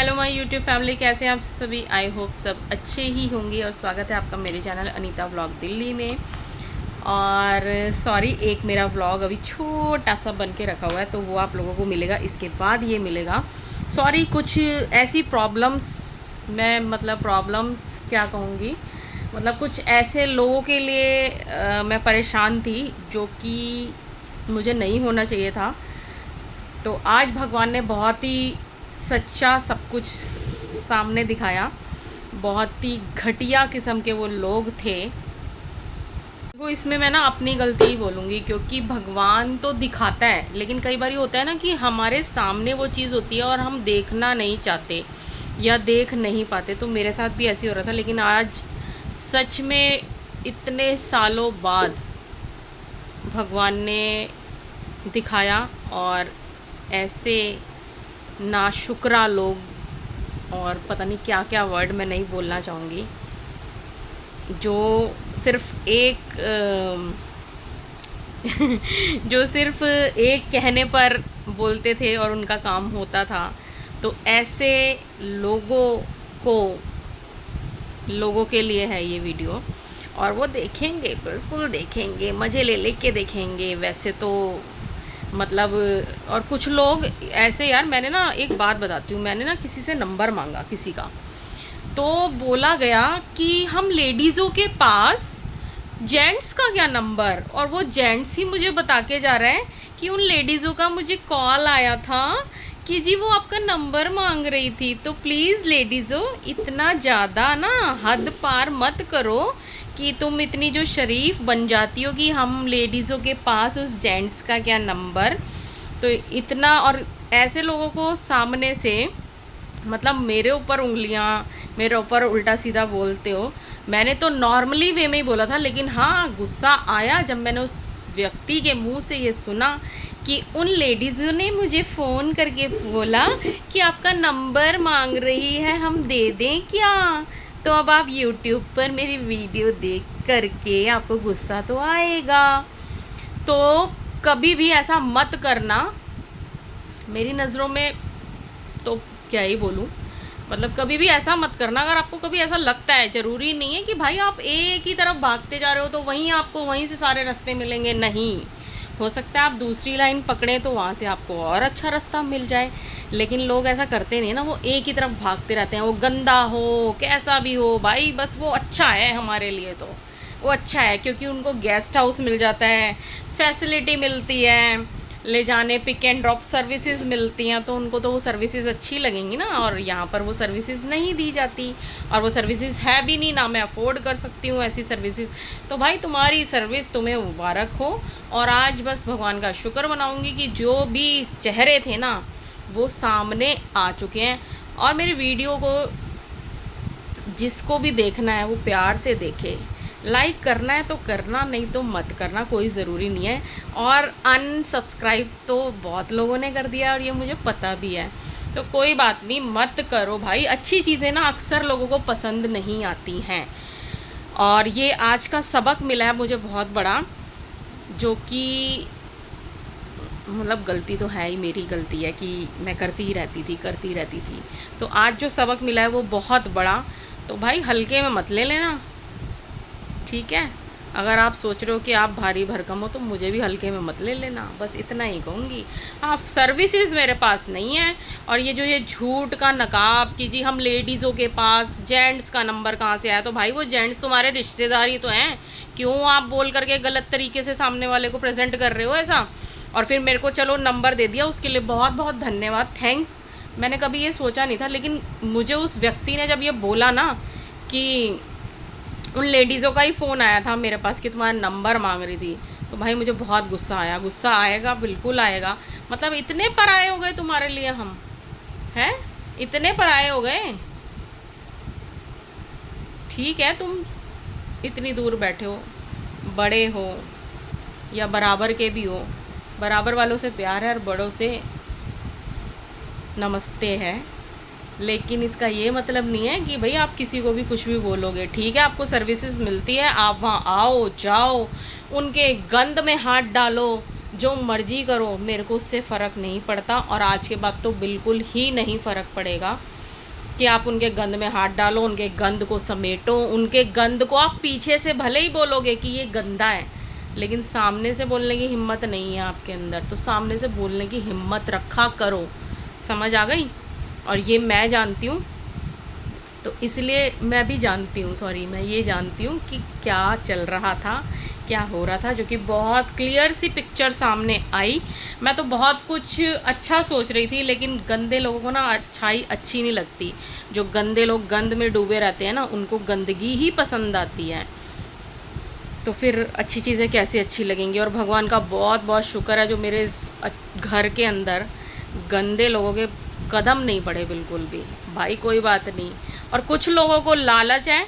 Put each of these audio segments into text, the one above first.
Hello my YouTube family, कैसे हैं आप सभी। आई होप सब अच्छे ही होंगे और स्वागत है आपका मेरे चैनल अनीता व्लॉग दिल्ली में। और सॉरी, एक मेरा व्लॉग अभी छोटा सा बन के रखा हुआ है तो वो आप लोगों को मिलेगा, इसके बाद ये मिलेगा। सॉरी, कुछ ऐसी प्रॉब्लम्स, प्रॉब्लम्स क्या कहूँगी, मतलब कुछ ऐसे लोगों के लिए मैं परेशान थी जो कि मुझे नहीं होना चाहिए था। तो आज भगवान ने बहुत ही सच्चा सब कुछ सामने दिखाया। बहुत ही घटिया किस्म के वो लोग थे। वो इसमें मैं ना अपनी गलती ही बोलूँगी, क्योंकि भगवान तो दिखाता है, लेकिन कई बार होता है ना कि हमारे सामने वो चीज़ होती है और हम देखना नहीं चाहते या देख नहीं पाते। तो मेरे साथ भी ऐसे हो रहा था, लेकिन आज सच में इतने सालों बाद भगवान ने दिखाया। और ऐसे नाशुक्रा लोग, और पता नहीं क्या क्या वर्ड मैं नहीं बोलना चाहूँगी, जो सिर्फ एक जो सिर्फ एक कहने पर बोलते थे और उनका काम होता था। तो ऐसे लोगों के लिए है ये वीडियो, और वो देखेंगे, बिल्कुल देखेंगे, मज़े ले के देखेंगे वैसे तो। और कुछ लोग ऐसे, यार मैंने ना एक बात बताती हूँ, मैंने ना किसी से नंबर मांगा किसी का, तो बोला गया कि हम लेडीज़ों के पास जेंट्स का क्या नंबर, और वो जेंट्स ही मुझे बता के जा रहा है कि उन लेडीज़ों का मुझे कॉल आया था कि जी वो आपका नंबर मांग रही थी। तो प्लीज़ लेडीज़ों, इतना ज़्यादा ना हद पार मत करो कि तुम इतनी जो शरीफ बन जाती हो कि हम लेडीज़ों के पास उस जेंट्स का क्या नंबर। तो इतना, और ऐसे लोगों को सामने से मेरे ऊपर उंगलियां, मेरे ऊपर उल्टा सीधा बोलते हो। मैंने तो नॉर्मली वे में ही बोला था, लेकिन हाँ, गुस्सा आया जब मैंने उस व्यक्ति के मुंह से ये सुना कि उन लेडीज़ों ने मुझे फ़ोन करके बोला कि आपका नंबर मांग रही है, हम दे दें क्या। तो अब आप YouTube पर मेरी वीडियो देख करके आपको गुस्सा तो आएगा। तो कभी भी ऐसा मत करना, मेरी नज़रों में तो क्या ही बोलूँ, कभी भी ऐसा मत करना। अगर आपको कभी ऐसा लगता है, ज़रूरी नहीं है कि भाई आप एक ही तरफ भागते जा रहे हो तो वहीं आपको वहीं से सारे रास्ते मिलेंगे, नहीं। हो सकता है आप दूसरी लाइन पकड़ें तो वहाँ से आपको और अच्छा रास्ता मिल जाए, लेकिन लोग ऐसा करते नहीं ना, वो एक ही तरफ भागते रहते हैं। वो गंदा हो, कैसा भी हो भाई, बस वो अच्छा है हमारे लिए, तो वो अच्छा है क्योंकि उनको गेस्ट हाउस मिल जाता है, फैसिलिटी मिलती है, ले जाने पिक एंड ड्रॉप सर्विसेज मिलती हैं, तो उनको तो वो सर्विसेज अच्छी लगेंगी ना। और यहाँ पर वो सर्विसेज नहीं दी जाती, और वो सर्विसेज है भी नहीं, ना मैं अफोर्ड कर सकती हूँ ऐसी सर्विसेज। तो भाई तुम्हारी सर्विस तुम्हें मुबारक हो। और आज बस भगवान का शुक्र मनाऊँगी कि जो भी चेहरे थे ना वो सामने आ चुके हैं। और मेरी वीडियो को जिसको भी देखना है वो प्यार से देखे, लाइक करना है तो करना, नहीं तो मत करना, कोई ज़रूरी नहीं है। और अनसब्सक्राइब तो बहुत लोगों ने कर दिया और ये मुझे पता भी है, तो कोई बात नहीं, मत करो भाई। अच्छी चीज़ें ना अक्सर लोगों को पसंद नहीं आती हैं। और ये आज का सबक मिला है मुझे बहुत बड़ा, जो कि गलती तो है ही, मेरी गलती है कि मैं करती रहती थी। तो आज जो सबक मिला है वो बहुत बड़ा, तो भाई हल्के में मत ले लेना, ठीक है। अगर आप सोच रहे हो कि आप भारी भरकम हो तो मुझे भी हल्के में मत ले लेना, बस इतना ही कहूँगी। आप सर्विसेज मेरे पास नहीं है, और ये झूठ का नकाब कि जी हम लेडीज़ों के पास जेंट्स का नंबर कहाँ से आया, तो भाई वो जेंट्स तुम्हारे रिश्तेदार ही तो हैं। क्यों आप बोल करके गलत तरीके से सामने वाले को प्रेजेंट कर रहे हो ऐसा। और फिर मेरे को चलो नंबर दे दिया, उसके लिए बहुत बहुत धन्यवाद, थैंक्स। मैंने कभी ये सोचा नहीं था, लेकिन मुझे उस व्यक्ति ने जब ये बोला ना कि उन लेडीज़ों का ही फ़ोन आया था मेरे पास कि तुम्हारा नंबर मांग रही थी, तो भाई मुझे बहुत गुस्सा आया। गुस्सा आएगा, बिल्कुल आएगा। इतने पराये हो गए तुम्हारे लिए हम, हैं, इतने पराये हो गए। ठीक है, तुम इतनी दूर बैठे हो, बड़े हो या बराबर के भी हो, बराबर वालों से प्यार है और बड़ों से नमस्ते है, लेकिन इसका ये मतलब नहीं है कि भाई आप किसी को भी कुछ भी बोलोगे। ठीक है, आपको सर्विसेज मिलती है, आप वहाँ आओ जाओ, उनके गंद में हाथ डालो, जो मर्जी करो, मेरे को उससे फ़र्क नहीं पड़ता। और आज के बाद तो बिल्कुल ही नहीं फ़र्क पड़ेगा। कि आप उनके गंद में हाथ डालो, उनके गंद को समेटो, उनके गंद को आप पीछे से भले ही बोलोगे कि ये गंदा है, लेकिन सामने से बोलने की हिम्मत नहीं है आपके अंदर, तो सामने से बोलने की हिम्मत रखा करो। समझ आ गई? और ये मैं जानती हूँ, तो इसलिए मैं भी जानती हूँ, सॉरी मैं ये जानती हूँ कि क्या चल रहा था, क्या हो रहा था, जो कि बहुत क्लियर सी पिक्चर सामने आई। मैं तो बहुत कुछ अच्छा सोच रही थी, लेकिन गंदे लोगों को ना अच्छाई अच्छी नहीं लगती। जो गंदे लोग गंद में डूबे रहते हैं ना, उनको गंदगी ही पसंद आती है, तो फिर अच्छी चीज़ें कैसी अच्छी लगेंगी। और भगवान का बहुत बहुत शुक्र है जो मेरे इस घर के अंदर गंदे लोगों के कदम नहीं पड़े बिल्कुल भी। भाई कोई बात नहीं। और कुछ लोगों को लालच है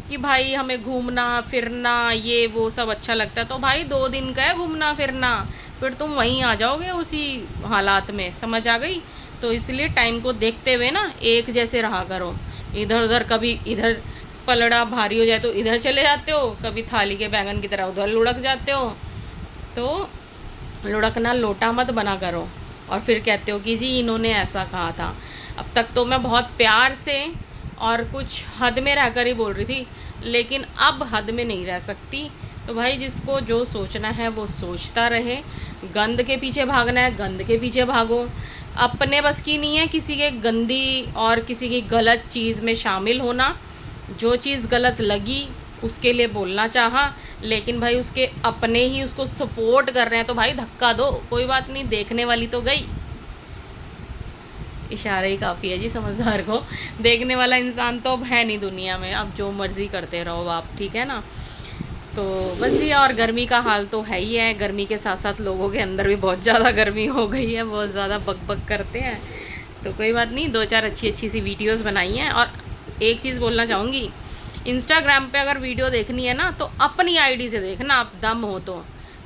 कि भाई हमें घूमना फिरना ये वो सब अच्छा लगता है, तो भाई 2 दिन का है घूमना फिरना, फिर तुम वहीं आ जाओगे उसी हालात में। समझ आ गई? तो इसलिए टाइम को देखते हुए ना एक जैसे रहा करो। इधर उधर, कभी इधर पलड़ा भारी हो जाए तो इधर चले जाते हो, कभी थाली के बैंगन की तरह उधर लुढ़क जाते हो। तो लुढ़कना लोटा मत बना करो और फिर कहते हो कि जी इन्होंने ऐसा कहा था। अब तक तो मैं बहुत प्यार से और कुछ हद में रहकर ही बोल रही थी, लेकिन अब हद में नहीं रह सकती। तो भाई जिसको जो सोचना है वो सोचता रहे। गंद के पीछे भागना है, गंद के पीछे भागो। अपने बस की नहीं है किसी के गंदी और किसी की गलत चीज़ में शामिल होना। जो चीज़ गलत लगी उसके लिए बोलना चाहा, लेकिन भाई उसके अपने ही उसको सपोर्ट कर रहे हैं तो भाई धक्का दो, कोई बात नहीं, देखने वाली तो गई। इशारे ही काफ़ी है जी समझदार को, देखने वाला इंसान तो अब है नहीं दुनिया में। अब जो मर्ज़ी करते रहो आप, ठीक है ना? तो बस जी। और गर्मी का हाल तो है ही है। गर्मी के साथ साथ लोगों के अंदर भी बहुत ज़्यादा गर्मी हो गई है, बहुत ज़्यादा बक बक करते हैं। तो कोई बात नहीं, 2-4 अच्छी अच्छी सी वीडियोज़ बनाई हैं। और एक चीज़ बोलना चाहूँगी, इंस्टाग्राम पे अगर वीडियो देखनी है ना तो अपनी आईडी से देखना, आप दम हो तो।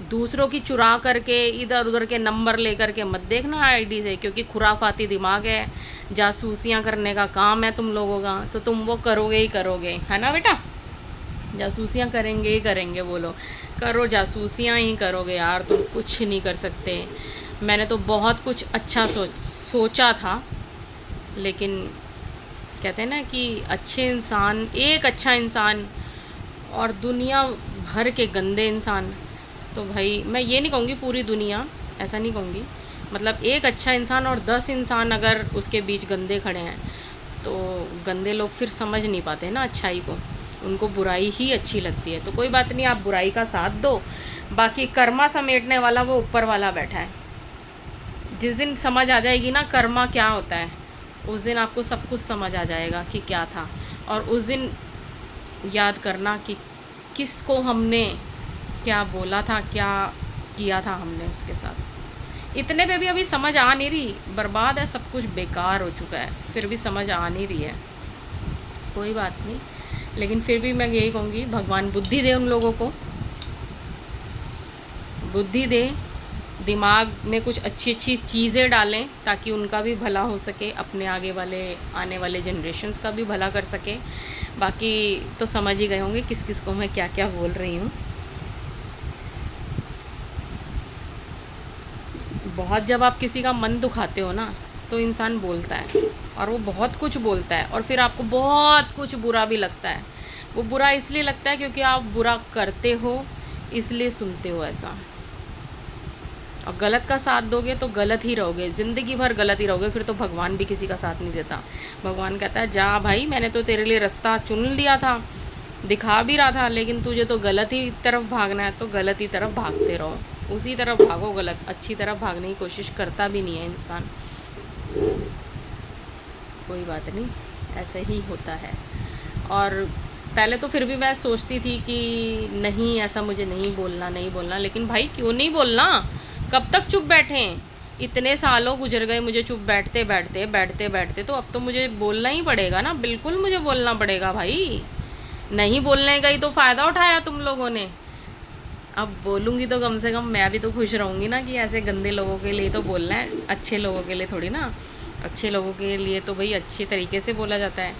दूसरों की चुरा करके इधर उधर के नंबर लेकर के मत देखना आईडी से, क्योंकि खुराफाती दिमाग है, जासूसियाँ करने का काम है तुम लोगों का, तो तुम वो करोगे ही करोगे, है ना बेटा? जासूसियाँ करेंगे ही करेंगे, बोलो करो, जासूसियाँ ही करोगे यार, तुम कुछ नहीं कर सकते। मैंने तो बहुत कुछ अच्छा सोचा था, लेकिन कहते हैं ना कि अच्छे इंसान, एक अच्छा इंसान और दुनिया भर के गंदे इंसान। तो भाई मैं ये नहीं कहूँगी पूरी दुनिया, ऐसा नहीं कहूँगी, मतलब एक अच्छा इंसान और 10 इंसान अगर उसके बीच गंदे खड़े हैं, तो गंदे लोग फिर समझ नहीं पाते ना अच्छाई को, उनको बुराई ही अच्छी लगती है। तो कोई बात नहीं, आप बुराई का साथ दो, बाकी कर्मा समेटने वाला वो ऊपर वाला बैठा है। जिस दिन समझ आ जाएगी ना कर्मा क्या होता है, उस दिन आपको सब कुछ समझ आ जाएगा कि क्या था। और उस दिन याद करना कि किसको हमने क्या बोला था, क्या किया था हमने उसके साथ। इतने पे भी अभी समझ आ नहीं रही, बर्बाद है, सब कुछ बेकार हो चुका है, फिर भी समझ आ नहीं रही है। कोई बात नहीं, लेकिन फिर भी मैं यही कहूँगी, भगवान बुद्धि दे उन लोगों को, बुद्धि दे, दिमाग में कुछ अच्छी अच्छी चीज़ें डालें ताकि उनका भी भला हो सके, अपने आगे वाले आने वाले जनरेशन्स का भी भला कर सके। बाकी तो समझ ही गए होंगे किस किस को मैं क्या क्या बोल रही हूँ। बहुत जब आप किसी का मन दुखाते हो ना, तो इंसान बोलता है, और वो बहुत कुछ बोलता है, और फिर आपको बहुत कुछ बुरा भी लगता है। वो बुरा इसलिए लगता है क्योंकि आप बुरा करते हो, इसलिए सुनते हो ऐसा। और गलत का साथ दोगे तो गलत ही रहोगे, ज़िंदगी भर गलत ही रहोगे, फिर तो भगवान भी किसी का साथ नहीं देता। भगवान कहता है जा भाई, मैंने तो तेरे लिए रास्ता चुन लिया था, दिखा भी रहा था, लेकिन तुझे तो गलत ही तरफ भागना है, तो गलत ही तरफ भागते रहो, उसी तरफ भागो, गलत अच्छी तरफ भागने की कोशिश करता भी नहीं है इंसान। कोई बात नहीं, ऐसे ही होता है। और पहले तो फिर भी मैं सोचती थी कि नहीं ऐसा मुझे नहीं बोलना, लेकिन भाई क्यों नहीं बोलना, कब तक चुप बैठें? इतने सालों गुजर गए मुझे चुप बैठते बैठते, तो अब तो मुझे बोलना ही पड़ेगा ना, बिल्कुल मुझे बोलना पड़ेगा भाई। नहीं बोलने का ही तो फ़ायदा उठाया तुम लोगों ने। अब बोलूँगी तो कम से कम मैं भी तो खुश रहूँगी ना, कि ऐसे गंदे लोगों के लिए तो बोलना है, अच्छे लोगों के लिए थोड़ी ना। अच्छे लोगों के लिए तो भाई अच्छे तरीके से बोला जाता है,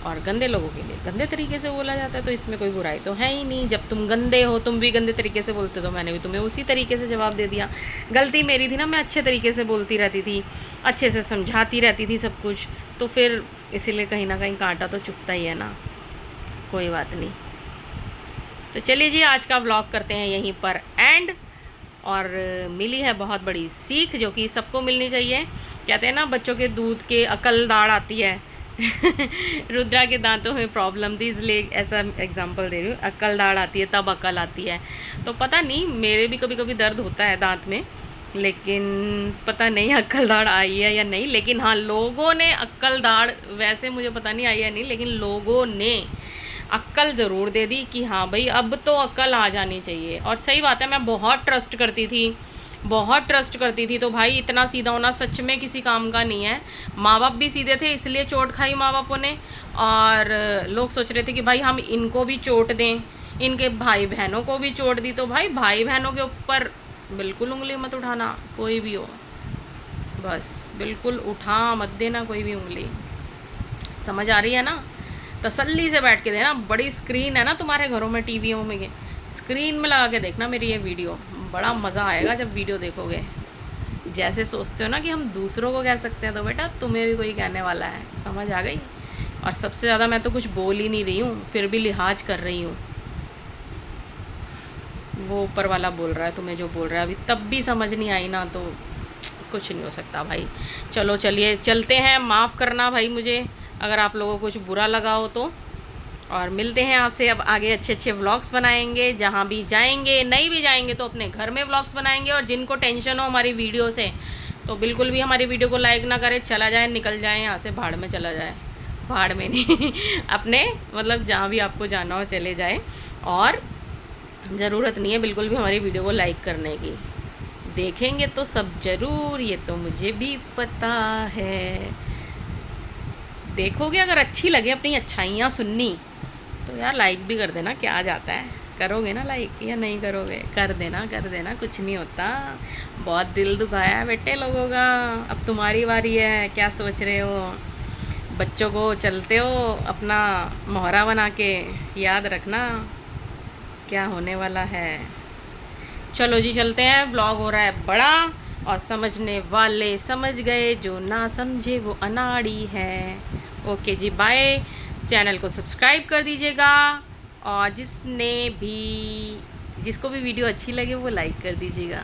और गंदे लोगों के लिए गंदे तरीके से बोला जाता है, तो इसमें कोई बुराई तो है ही नहीं। जब तुम गंदे हो, तुम भी गंदे तरीके से बोलते, तो मैंने भी तुम्हें उसी तरीके से जवाब दे दिया। गलती मेरी थी ना, मैं अच्छे तरीके से बोलती रहती थी, अच्छे से समझाती रहती थी सब कुछ, तो फिर इसीलिए कहीं ना कहीं कांटा तो चुभता ही है ना। कोई बात नहीं। तो चलिए जी, आज का व्लॉग करते हैं यहीं पर एंड। और मिली है बहुत बड़ी सीख जो कि सबको मिलनी चाहिए। कहते हैं ना, बच्चों के दूध के अकल दाढ़ आती है। रुद्रा के दांतों में प्रॉब्लम थी, इसलिए ऐसा एग्जांपल दे रही हूँ। अकल दाढ़ आती है तब अकल आती है। तो पता नहीं, मेरे भी कभी कभी दर्द होता है दांत में, लेकिन पता नहीं अक्कल दाढ़ आई है या नहीं। लेकिन हाँ, लोगों ने अक्कल दाढ़, वैसे मुझे पता नहीं आई है नहीं, लेकिन लोगों ने अक्कल ज़रूर दे दी कि हाँ भाई अब तो अक्ल आ जानी चाहिए। और सही बात है, मैं बहुत ट्रस्ट करती थी, बहुत ट्रस्ट करती थी। तो भाई इतना सीधा होना सच में किसी काम का नहीं है। माँ बाप भी सीधे थे, इसलिए चोट खाई माँ बापों ने। और लोग सोच रहे थे कि भाई हम इनको भी चोट दें, इनके भाई बहनों को भी चोट दी। तो भाई भाई बहनों के ऊपर बिल्कुल उंगली मत उठाना, कोई भी हो, बस बिल्कुल उठा मत देना कोई भी उंगली। समझ आ रही है ना? तसल्ली से बैठ के देना। बड़ी स्क्रीन है ना तुम्हारे घरों में, टीवियों में, स्क्रीन में लगा के देखना मेरी ये वीडियो। बड़ा मज़ा आएगा जब वीडियो देखोगे। जैसे सोचते हो ना कि हम दूसरों को कह सकते हैं, तो बेटा तुम्हें भी कोई कहने वाला है। समझ आ गई? और सबसे ज़्यादा मैं तो कुछ बोल ही नहीं रही हूँ, फिर भी लिहाज कर रही हूँ। वो ऊपर वाला बोल रहा है तुम्हें जो बोल रहा है। अभी तब भी समझ नहीं आई ना, तो कुछ नहीं हो सकता भाई। चलो चलिए चलते हैं। माफ़ करना भाई मुझे अगर आप लोगों को कुछ बुरा लगा हो तो। और मिलते हैं आपसे अब आगे। अच्छे अच्छे व्लॉग्स बनाएंगे, जहाँ भी जाएंगे, नहीं भी जाएंगे तो अपने घर में व्लॉग्स बनाएंगे। और जिनको टेंशन हो हमारी वीडियो से, तो बिल्कुल भी हमारी वीडियो को लाइक ना करे, चला जाए, निकल जाए यहाँ से, भाड़ में चला जाए। भाड़ में नहीं अपने मतलब जहाँ भी आपको जाना हो चले जाए। और ज़रूरत नहीं है बिल्कुल भी हमारी वीडियो को लाइक करने की। देखेंगे तो सब ज़रूर, ये तो मुझे भी पता है। देखोगे, अगर अच्छी लगे अपनी अच्छाइयाँ सुननी, तो यार लाइक भी कर देना, क्या जाता है। करोगे ना लाइक या नहीं करोगे? कर देना, कर देना, कुछ नहीं होता। बहुत दिल दुखाया है बेटे लोगों का। अब तुम्हारी बारी है, क्या सोच रहे हो? बच्चों को चलते हो अपना मोहरा बना के, याद रखना क्या होने वाला है। चलो जी चलते हैं, व्लॉग हो रहा है बड़ा। और समझने वाले समझ गए, जो ना समझे वो अनाड़ी है। ओके जी, बाय। चैनल को सब्सक्राइब कर दीजिएगा। और जिसको भी वीडियो अच्छी लगे वो लाइक कर दीजिएगा।